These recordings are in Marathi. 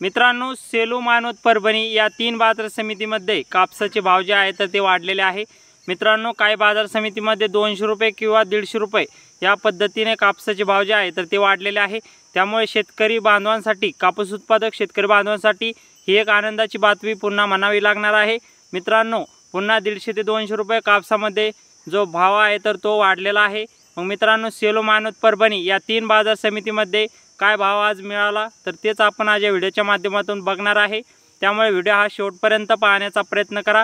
मित्रांनो, सेलू, मानवत, परभणी या 3 बाजार समितीमध्ये कापसाचे भाव जे आहेत ते वाढलेले आहे। मित्रांनो, काही बाजार समितीमध्ये 200 रुपये किंवा 150 रुपये या पद्धतीने कापसाचे भाव जे आहेत ते वाढलेले आहे। त्यामुळे शेतकरी बांधवांसाठी, कापूस उत्पादक शेतकरी बांधवांसाठी ही एक आनंदाची बातमी पुन्हा म्हणावी लागणार आहे। मित्रांनो, पुन्हा 150 ते 200 रुपये कापसामध्ये जो भाव आहे तर तो वाढलेला आहे। मग मित्रांनो, सेलू, मानवत, परभणी या 3 बाजार समितीमध्ये काय भाव आज मिळाला तर तेच आपण आज या व्हिडिओच्या माध्यमातून बघणार आहे। त्यामुळे व्हिडिओ हा शेवटपर्यंत पाहण्याचा प्रयत्न करा।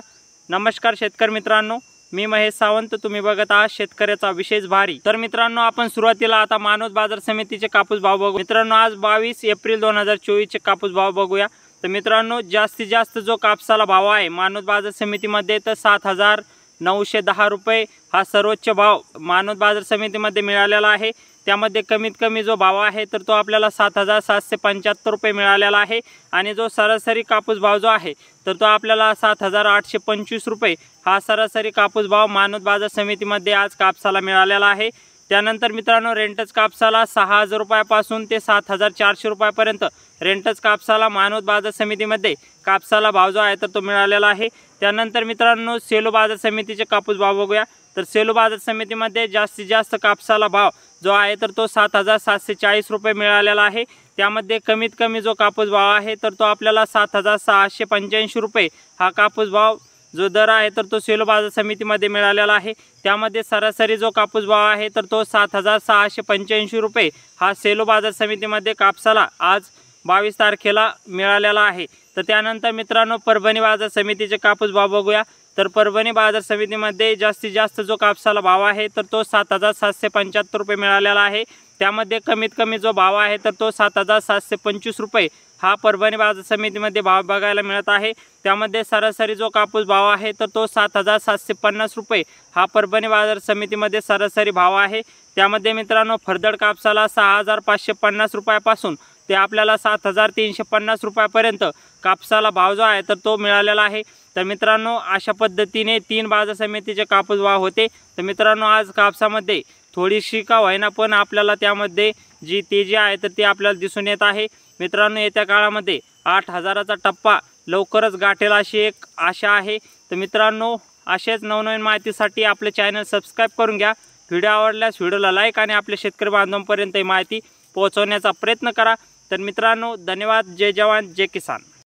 नमस्कार शेतकरी मित्रांनो, मी महेश सावंत, तुम्ही बघत आहात शेतकऱ्याचा विशेष भारी। तर मित्रांनो, आपण सुरुवातीला आता मानवत बाजार समितीचे कापूस भाव बघू। मित्रांनो, आज 22 एप्रिल 2024 चे कापूस भाव बघूया। तर मित्रांनो, जास्तीत जास्त जो कापसाला भाव आहे मानवत बाजार समितीमध्ये तर 7910 रुपये हा सर्वोच्च भाव मानवत बाजार समितीमध्ये मिळालेला आहे। त्यामध्ये कमीत कमी जो भाव आहे तर तो आपल्याला 7775 रुपये मिळालेला आहे आणि जो सरासरी कापूस भाव जो आहे तर तो आपल्याला 7825 रुपये हा सरासरी कापूस भाव मानवत बाजार समितीमध्ये आज कापसाला मिळालेला आहे। त्यानंतर मित्रांनो, रेंटच कापसाला 6000 रुपयापासून ते 7400 रुपयापर्यंत रेंटच कापसाला मानवत बाजार समितीमध्ये कापसाला भाव जो आहे तर तो मिळालेला आहे। त्यानंतर मित्रांनो, सेलू बाजार समितीचे कापूस भाव बघूया। तर सेलू बाजार समितीमध्ये जास्तीत जास्त कापसाला भाव जो आहे तर तो 7740 रुपये मिळालेला आहे। त्यामध्ये कमीत कमी जो कापूस भाव आहे तर तो आपल्याला 7685 रुपये हा कापूस भाव जो दर आहे तर तो सेलू बाजार समितीमध्ये मिळालेला आहे। त्यामध्ये सरासरी जो कापूस भाव आहे तर तो 7685 रुपये हा सेलू बाजार समितीमध्ये कापसाला आज 22 तारखेला मिळालेला आहे। तर त्यानंतर मित्रांनो, परभणी बाजार समितीचे कापूस भाव बघूया। तर परभणी बाजार समितीमध्ये जास्तीत जास्त जो कापसाला भाव आहे तर तो 7775 रुपये मिळालेला आहे। त्यामध्ये कमीत कमी जो भाव आहे तर तो 7725 रुपये हा परभणी बाजार समितीमध्ये भाव बघायला मिळत आहे। त्यामध्ये सरासरी जो कापूस भाव आहे तर तो 7750 रुपये हा परभणी बाजार समितीमध्ये सरासरी भाव आहे। त्यामध्ये मित्रांनो, फरदड कापसाला 6550 रुपयापासून ते आपल्याला 7350 रुपयापर्यंत कापसाला भाव जो आहे तर तो मिळालेला आहे। तर मित्रांनो, अशा पद्धतीने 3 बाजार समितीचे कापूस भाव होते। तर मित्रांनो, आज कापसामध्ये थोडीशी का होईना पण आपल्याला त्यामध्ये जी तेजी आहे तर ती आपल्याला दिसून येत आहे। मित्रांनो, येत्या काळामध्ये 8000चा टप्पा लवकरच गाठेल अशी एक आशा आहे। तर मित्रांनो, असेच नवनवीन माहितीसाठी आपले चॅनल सबस्क्राईब करून घ्या। व्हिडिओ आवडल्यास व्हिडिओला लाईक आणि आपल्या शेतकरी बांधवांपर्यंत ही माहिती पोहोचवण्याचा प्रयत्न करा। तर मित्रांनो, धन्यवाद। जय जवान जय किसान।